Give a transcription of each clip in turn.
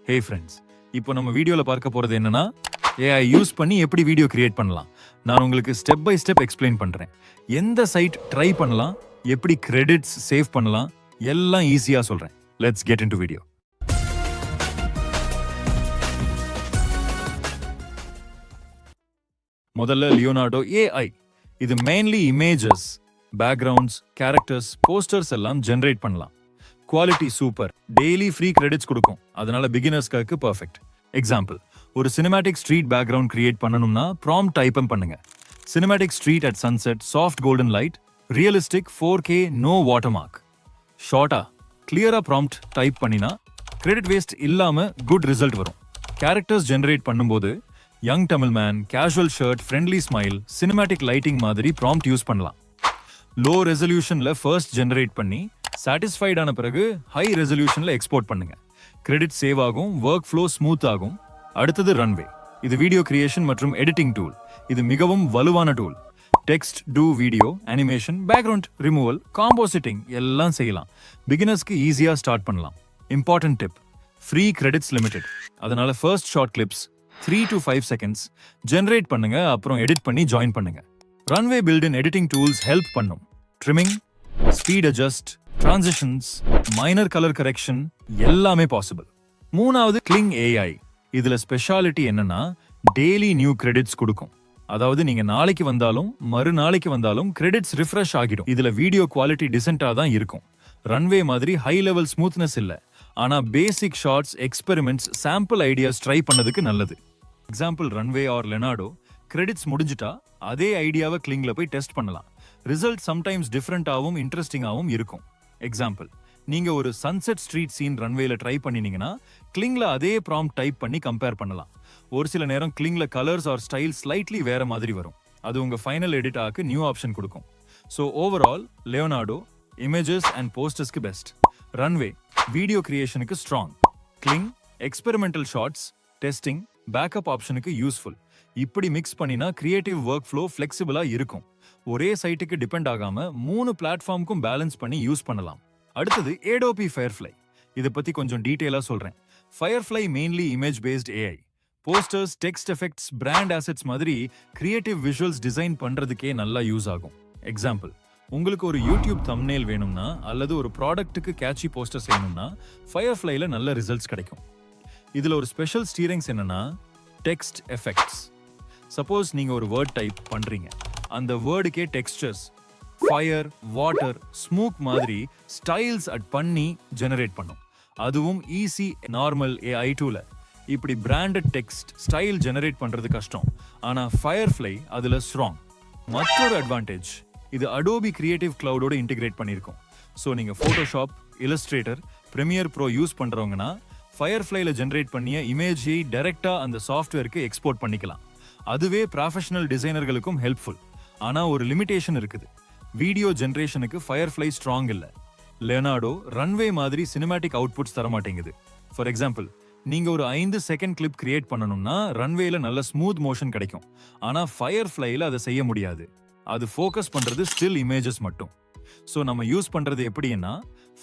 Hey friends, இப்போ நம்ம வீடியோவில் பார்க்க போகிறது என்னன்னா ஏஐ யூஸ் பண்ணி எப்படி வீடியோ கிரியேட் பண்ணலாம். நான் உங்களுக்கு ஸ்டெப் பை ஸ்டெப் எக்ஸ்பிளைன் பண்ணுறேன். எந்த சைட் ட்ரை பண்ணலாம், எப்படி கிரெடிட்ஸ் சேவ் பண்ணலாம், எல்லாம் ஈஸியாக சொல்கிறேன். Let's get into video. முதல்ல லியோனார்டோ ஏஐ. இது mainly images, backgrounds, characters, posters எல்லாம் ஜென்ரேட் பண்ணலாம். Quality super, daily free credits கொடுக்கும். அதனால பிகினர்ஸ்க்கு பர்ஃபெக்ட். எக்ஸாம்பிள், ஒரு சினிமேட்டிக் ஸ்ட்ரீட் பேக்ரவுண்ட் கிரியேட் பண்ணணும்னா ப்ராம்ப்ட் டைப் பண்ணுங்க. Cinematic street at sunset, soft golden light, realistic 4K, no water mark. ஷார்ட்டா கிளியரா ப்ராம்ப்ட் டைப் பண்ணினா கிரெடிட் வேஸ்ட் இல்லாம குட் ரிசல்ட் வரும். கேரக்டர்ஸ் ஜெனரேட் பண்ணும்போது young Tamil man, casual shirt, friendly smile, cinematic lighting மாதிரி prompt use பண்ணலாம். Low ரெசல்யூஷன்ல first generate பண்ணி சாட்டிஸ்ஃபைட் ஆன பிறகு ஹை ரெசல்யூஷன்ல எக்ஸ்போர்ட் பண்ணுங்க. கிரெடிட் சேவ் ஆகும், ஒர்க் ஃப்ளோ ஸ்மூத் ஆகும். அடுத்தது ரன்வே. இது வீடியோ கிரியேஷன் மற்றும் எடிட்டிங் டூல். இது மிகவும் வலுவான tool. Text, to video, animation, background removal, compositing எல்லாம் செய்யலாம். பிகினர்ஸ்க்கு ஈஸியா ஸ்டார்ட் பண்ணலாம். Important tip, free credits limited. அதனால first short clips 3 to 5 seconds generate பண்ணுங்க, அப்புறம் எடிட் பண்ணி ஜாயின் பண்ணுங்க. Runway build in editing tools help பண்ணும். Trimming, speed adjust, transitions, minor colour correction எல்லாமே பாசிபிள். மூணாவது கிளிங் ஏஐ. இதுல ஸ்பெஷாலிட்டி என்னன்னா டெய்லி நியூ கிரெடிட்ஸ் கொடுக்கும். அதாவது நீங்க நாளைக்கு வந்தாலும் மறுநாளைக்கு வந்தாலும் கிரெடிட்ஸ் ரிஃப்ரெஷ் ஆகிடும். இதுல வீடியோ குவாலிட்டி டிசென்டா தான் இருக்கும். ரன்வே மாதிரி ஹை லெவல் ஸ்மூத்னஸ் இல்ல, ஆனா basic shorts, experiments, sample ideas try பண்ணதுக்கு நல்லது. Example, Runway or Leonardo. Credits முடிஞ்சிட்டா அதே ஐடியாவை கிளிங்ல போய் டெஸ்ட் பண்ணலாம். ரிசல்ட் சம்டைம்ஸ் டிஃப்ரெண்டாகவும் இன்ட்ரெஸ்டிங்காகவும் இருக்கும். எக்ஸாம்பிள், நீங்க ஒரு சன்செட் ஸ்ட்ரீட் சீன் ரன்வேல ட்ரை பண்ணினீங்கன்னா கிளிங்ல அதே ப்ராம்ப்ட் டைப் பண்ணி கம்பேர் பண்ணலாம். ஒரு சில நேரம் கிளிங்ல கலர்ஸ் ஆர் ஸ்டைல் ஸ்லைட்லி வேற மாதிரி வரும். அது உங்க ஃபைனல் எடிட் ஆக்கு நியூ ஆப்ஷன் கொடுக்கும். So overall Leonardo images and போஸ்டர்ஸ்க்கு பெஸ்ட். ரன்வே வீடியோ கிரியேஷனுக்கு strong. Kling experimental shorts, testing, backup ஆப்ஷனுக்கு யூஸ்ஃபுல். இப்படி மிக்ஸ் பண்ணினா கிரியேட்டிவ் ஒர்க் ஃப்ளோ ஃபிளெக்சிபிளா இருக்கும். ஒரே சைட்டுக்கு டிபெண்ட் ஆகாம 3 பிளாட்ஃபார்முக்கும் பேலன்ஸ் பண்ணி யூஸ் பண்ணலாம். அடுத்தது ஏடோபி ஃபயர்ஃப்ளை. இதை பத்தி கொஞ்சம் டீடைலா சொல்றேன். Firefly mainly image based AI. Posters, text effects, brand assets மாதிரி கிரியேட்டிவ் விஷுவல்ஸ் டிசைன் பண்றதுக்கே நல்லா யூஸ் ஆகும். எக்ஸாம்பிள், உங்களுக்கு ஒரு யூடியூப் தம்ப்நெயில் வேணும்னா அல்லது ஒரு ப்ராடக்ட்டுக்கு கேட்சி போஸ்டர் செய்யணும்னா ஃபயர்ஃப்ளைல நல்ல ரிசல்ட்ஸ் கிடைக்கும். இதுல ஒரு ஸ்பெஷல் ஸ்டீரிங்ஸ் என்னன்னா டெக்ஸ்ட் எஃபெக்ட்ஸ். சப்போஸ் நீங்க ஒரு வேர்ட் டைப் பண்றீங்க, அந்த வேர்டுக்கே டெக்ஸ்டர்ஸ், ஃபயர், வாட்டர், ஸ்மோக் மாதிரி ஸ்டைல்ஸ் அட் பண்ணி ஜெனரேட் பண்ணும். அதுவும் ஈஸி நார்மல் ஏஐ டூல. இப்படி பிராண்டட் டெக்ஸ்ட் ஸ்டைல் ஜெனரேட் பண்றது கஷ்டம், ஆனா ஃபயர்ஃப்ளை அதுல ஸ்ட்ராங். மற்றொரு அட்வான்டேஜ், இது அடோபி கிரியேட்டிவ் கிளவுடோட இன்டிகிரேட் பண்ணியிருக்கோம். ஸோ நீங்க Photoshop, Illustrator, Premiere Pro use பண்றவங்கன்னா ஃபயர்ஃப்ளைல ஜெனரேட் பண்ணிய இமேஜை டைரக்டா அந்த சாஃப்ட்வேருக்கு எக்ஸ்போர்ட் பண்ணிக்கலாம். அதுவே ப்ரொஃபஷனல் டிசைனர்களுக்கும் ஹெல்ப்ஃபுல். ஆனா ஒரு லிமிடேஷன் இருக்குது. வீடியோ ஜெனரேஷனுக்கு ஃபயர்ஃப்ளை ஸ்ட்ராங் இல்ல. லியோனார்டோ ரன்வே மாதிரி சினிமேட்டிக் அவுட்புட்ஸ் தர மாட்டேங்குது. ஃபார் எக்ஸாம்பிள், நீங்க ஒரு 5 செகண்ட் கிளிப் கிரியேட் பண்ணணும்னா ரன்வேல நல்ல ஸ்மூத் மோஷன் கிடைக்கும். ஆனா ஃபயர்ஃப்ளைல அதை செய்ய முடியாது. அது ஃபோக்கஸ் பண்றது ஸ்டில் இமேஜஸ் மட்டும். ஸோ நம்ம யூஸ் பண்றது எப்படின்னா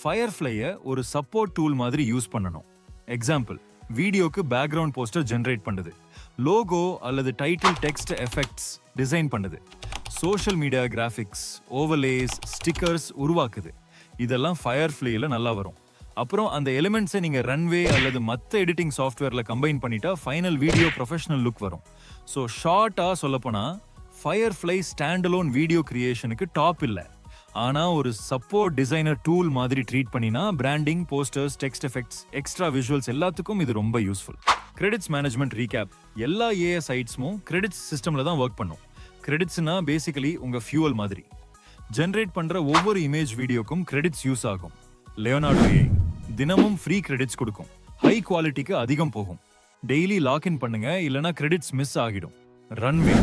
ஃபயர்ஃப்ளைய ஒரு சப்போர்ட் டூல் மாதிரி யூஸ் பண்ணணும். எக்ஸாம்பிள், வீடியோக்கு பேக்ரவுண்ட் போஸ்டர் ஜெனரேட் பண்ணுது, லோகோ அல்லது டைட்டில் டெக்ஸ்ட் எஃபெக்ட்ஸ் டிசைன் பண்ணுது, social media graphics, overlays, stickers உருவாக்குது. இதெல்லாம் ஃபயர்ஃப்ளைல நல்லா வரும். அப்புறம் அந்த எலிமெண்ட்ஸை நீங்க ரன்வே அல்லது மற்ற எடிட்டிங் சாஃப்ட்வேர்ல கம்பைன் பண்ணிட்டா ஃபைனல் வீடியோ ப்ரொஃபஷனல் லுக் வரும். ஸோ ஷார்ட்டா சொல்லப்போனா ஃபயர்ஃப்ளை ஸ்டாண்டலோன் வீடியோ கிரியேஷனுக்கு டாப் இல்ல, ஆனா ஒரு சப்போர்ட் டிசைனர் டூல் மாதிரி ட்ரீட் பண்ணினா branding, posters, text effects, extra visuals எல்லாத்துக்கும் இது ரொம்ப யூஸ்ஃபுல். Credits management recap. எல்லா ஏஐ சைட்ஸும் கிரெடிட்ஸ் சிஸ்டம்ல தான் ஒர்க் பண்ணும். கிரெடிட்ஸ்னா பேசிக்கலி உங்க ஃபியூவல் மாதிரி. ஜெனரேட் பண்ற ஒவ்வொரு இமேஜ் வீடியோக்கும் கிரெடிட்ஸ் யூஸ் ஆகும். லியோனார்டோ ஏஐ தினமும் ஃப்ரீ கிரெடிட்ஸ் கொடுக்கும். ஹை குவாலிட்டிக்கு அதிகம் போகும். டெய்லி லாக்இன் பண்ணுங்க, இல்லனா கிரெடிட்ஸ் மிஸ் ஆகிடும். ரன்வே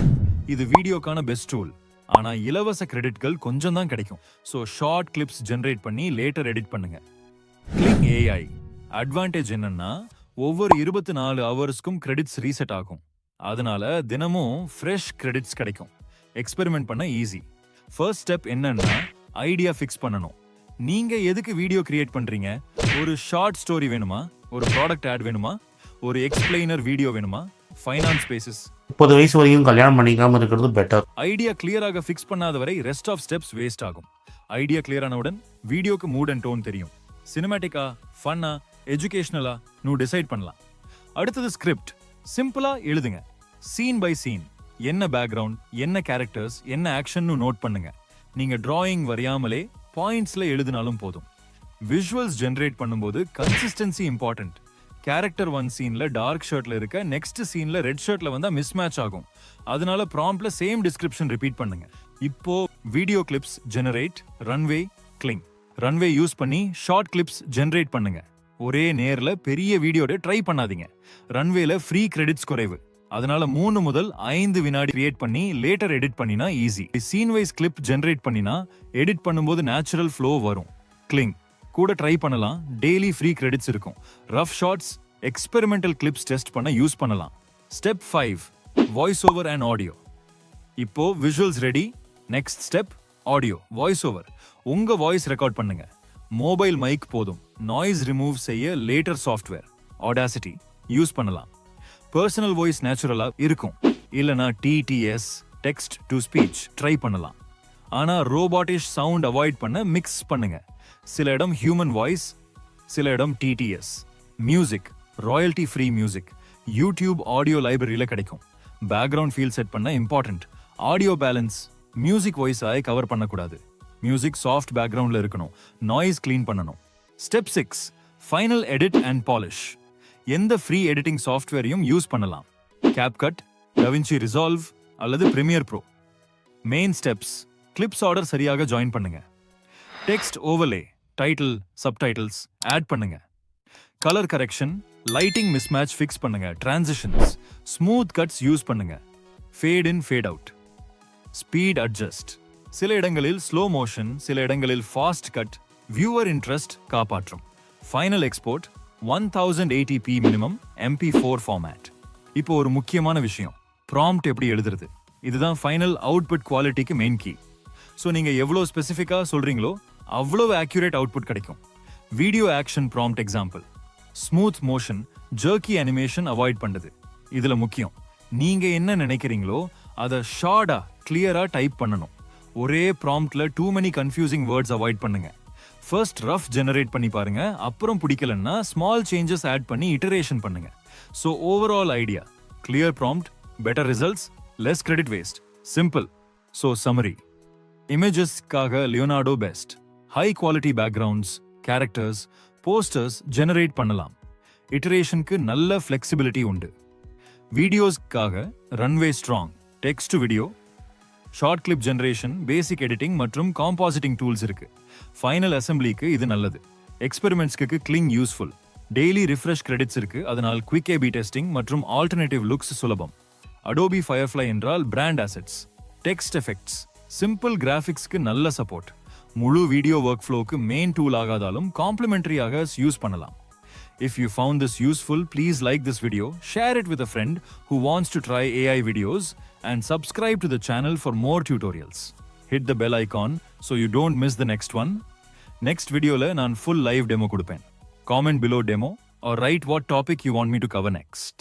இது வீடியோக்கான பெஸ்ட் டூல், ஆனா இலவச கிரெடிட்கள் கொஞ்சம் தான் கிடைக்கும். ஸோ ஷார்ட் கிளிப்ஸ் ஜெனரேட் பண்ணி லேட்டர் எடிட் பண்ணுங்க. கிளிங் ஏஐ அட்வான்டேஜ் என்னன்னா ஒவ்வொரு 24 ஹவர்ஸ்க்கும் கிரெடிட்ஸ் ரீசெட் ஆகும். அதனால தினமும் ஃப்ரெஷ் கிரெடிட்ஸ் கிடைக்கும். எக்ஸ்பெரிமெண்ட் பண்ண ஈஸி. ஃபர்ஸ்ட் ஸ்டெப் என்னன்னா ஐடியா ஃபிக்ஸ் பண்ணணும். நீங்க எதுக்கு வீடியோ கிரியேட் பண்றீங்க? ஒரு ஷார்ட் ஸ்டோரி வேணுமா? ஒரு ப்ராடக்ட் ஆட் வேணுமா? ஒரு எக்ஸ்பிளைனர் வீடியோ வேணுமா? Finance basis. 30 வயசு வரைக்கும் கல்யாணம் பண்ணிக்காம இருக்கிறது பெட்டர். ஐடியா கிளியராக ஃபிக்ஸ் பண்ணாத வரை ரெஸ்ட் ஆஃப் ஸ்டெப்ஸ் வேஸ்ட் ஆகும். ஐடியா கிளியர் ஆனவுடன் வீடியோக்கு மூட் அண்ட் டோன் தெரியும். சினிமேட்டிக்கா, ஃபன்னா, எஜுகேஷனலா நூ டிசைட் பண்ணலாம். அடுத்தது ஸ்கிரிப்ட். சிம்பிளா எழுதுங்க. சீன் பை சீன், என்ன பேக்ரவுண்ட், என்ன கேரக்டர்ஸ், என்ன ஆக்ஷன் நோட் பண்ணுங்க. நீங்க டிராயிங் வரையாமலே பாயிண்ட்ஸ்ல எழுதினாலும் போதும். விஷுவல்ஸ் ஜெனரேட் பண்ணும்போது கன்சிஸ்டன்சி இம்பார்ட்டன்ட். கேரக்டர் ஒன் சீன்ல டார்க் ஷர்ட்ல இருக்க, நெக்ஸ்ட் சீன்ல ரெட் ஷர்ட்ல வந்தா மிஸ் மேட்ச் ஆகும். அதனால ப்ராம்ப்ட்ல சேம் டிஸ்கிரிப்ஷன் ரிப்பீட் பண்ணுங்க. இப்போ வீடியோ கிளிப்ஸ் ஜெனரேட், ரன்வே, கிளிங். ரன்வே யூஸ் பண்ணி ஷார்ட் கிளிப்ஸ் ஜெனரேட் பண்ணுங்க. ஒரே நேர்ல பெரிய வீடியோட ட்ரை பண்ணாதீங்க. ரன்வேல ஃப்ரீ கிரெடிட்ஸ் குறைவு. அதனால 3 முதல் 5 வினாடி கிரியேட் பண்ணி லேட்டர் எடிட் பண்ணினா easy. Scene wise clip generate பண்ணினா எடிட் பண்ணும்போது நேச்சுரல் ஃப்ளோ வரும். கிளிங் கூட ட்ரை பண்ணலாம். டெய்லி ஃப்ரீ கிரெடிட்ஸ் இருக்கும். Rough shorts, experimental clips test பண்ண யூஸ் பண்ணலாம். Step 5, voice over and audio. இப்போ visuals ready. Next step audio, voice over. உங்க வாய்ஸ் ரெக்கார்ட் பண்ணுங்க. மொபைல் மைக் போதும். நாய்ஸ் ரிமூவ் செய்ய லேட்டர் சாஃப்ட்வேர் ஆடாசிட்டி யூஸ் பண்ணலாம். Personal voice நேச்சுரலா இருக்கும். இல்லனா TTS, text to speech try பண்ணலாம். ஆனா ரோபாட்டிஷ் சவுண்ட் அவாய்ட் பண்ண மிக்ஸ் பண்ணுங்க. சில இடம் ஹியூமன் வாய்ஸ், சில இடம் TTS. Music, royalty free music YouTube audio லைப்ரரியில கிடைக்கும். பேக்ரவுண்ட் ஃபீல் செட் பண்ண important. Audio balance, music voice ஆய் கவர் பண்ணக்கூடாது. மியூசிக் சாஃப்ட் பேக்ரவுண்ட்ல இருக்கணும். நாய்ஸ் கிளீன் பண்ணணும். Step 6, final edit and polish. எந்த ஃப்ரீ எடிட்டிங் சாஃப்ட்வேரையும் யூஸ் பண்ணலாம். CapCut, DaVinci Resolve அல்லது Premiere Pro. Main steps, clips order சரியாக ஜாயின் பண்ணுங்க. Text overlay, title, subtitles add பண்ணுங்க. Colour correction, lighting mismatch fix பண்ணுங்க. டிரான்சிஷன்ஸ், ஸ்மூத் கட்ஸ் யூஸ் பண்ணுங்க. Fade in, fade out. Speed adjust. சில இடங்களில் slow motion, சில இடங்களில் ஃபாஸ்ட் கட் வியூவர் இன்ட்ரெஸ்ட் காப்பாற்றும். Final export 1080p minimum MP4 format. இப்போ ஒரு முக்கியமான விஷயம், ப்ராம்ப்ட் எப்படி எழுதுறது. இதுதான் ஃபைனல் அவுட்புட் குவாலிட்டிக்கு மெயின் கீ. ஸோ நீங்க எவ்வளோ ஸ்பெசிஃபிக்கா சொல்றீங்களோ அவ்வளவு ஆக்யூரேட் அவுட்புட் கிடைக்கும். Video action prompt example. Smooth motion, jerky animation avoid பண்ணுது. இதுல முக்கியம், நீங்க என்ன நினைக்கிறீங்களோ அதை ஷார்ட்டா கிளியரா டைப் பண்ணணும். ஒரே ப்ராம்ப்ட்ல too many confusing words avoid பண்ணுங்க. ஃபர்ஸ்ட் ரஃப் ஜெனரேட் பண்ணி பாருங்க. அப்புறம் பிடிக்கலன்னா ஸ்மால் சேஞ்சஸ் ஆட் பண்ணி இட்டரேஷன் பண்ணுங்க. So overall idea, clear prompt, better results, less credit waste, simple. So summary, இமேஜஸ்க்காக Leonardo best. High quality backgrounds, characters, posters generate பண்ணலாம். இட்டரேஷனுக்கு நல்ல ஃபிளெக்சிபிலிட்டி உண்டு. வீடியோஸ்க்காக Runway strong, text to video, short clip generation, basic editing மற்றும் compositing tools இருக்கு. Final அசெம்பிளிக்கு இது நல்லது. எக்ஸ்பெரிமெண்ட்ஸ்க்கு Kling useful. Daily refresh credits இருக்கு. அதனால் குவிக் ஏபி டெஸ்டிங் மற்றும் ஆல்டர்னேட்டிவ் லுக்ஸ் சுலபம். அடோபி ஃபயர்ஃப்ளை என்றால் brand assets. Text effects, simple கிராஃபிக்ஸ்க்கு நல்ல சப்போர்ட். முழு வீடியோ ஒர்க் ஃப்ளோக்கு மெயின் டூல் ஆகாதாலும் காம்ப்ளிமெண்டரியாக யூஸ் பண்ணலாம். If you found this useful, please like this video, share it with a friend who wants to try AI videos, and subscribe to the channel for more tutorials. Hit the bell icon so you don't miss the next one. Next video la naan full live demo kudupen. Comment below demo or write what topic you want me to cover next.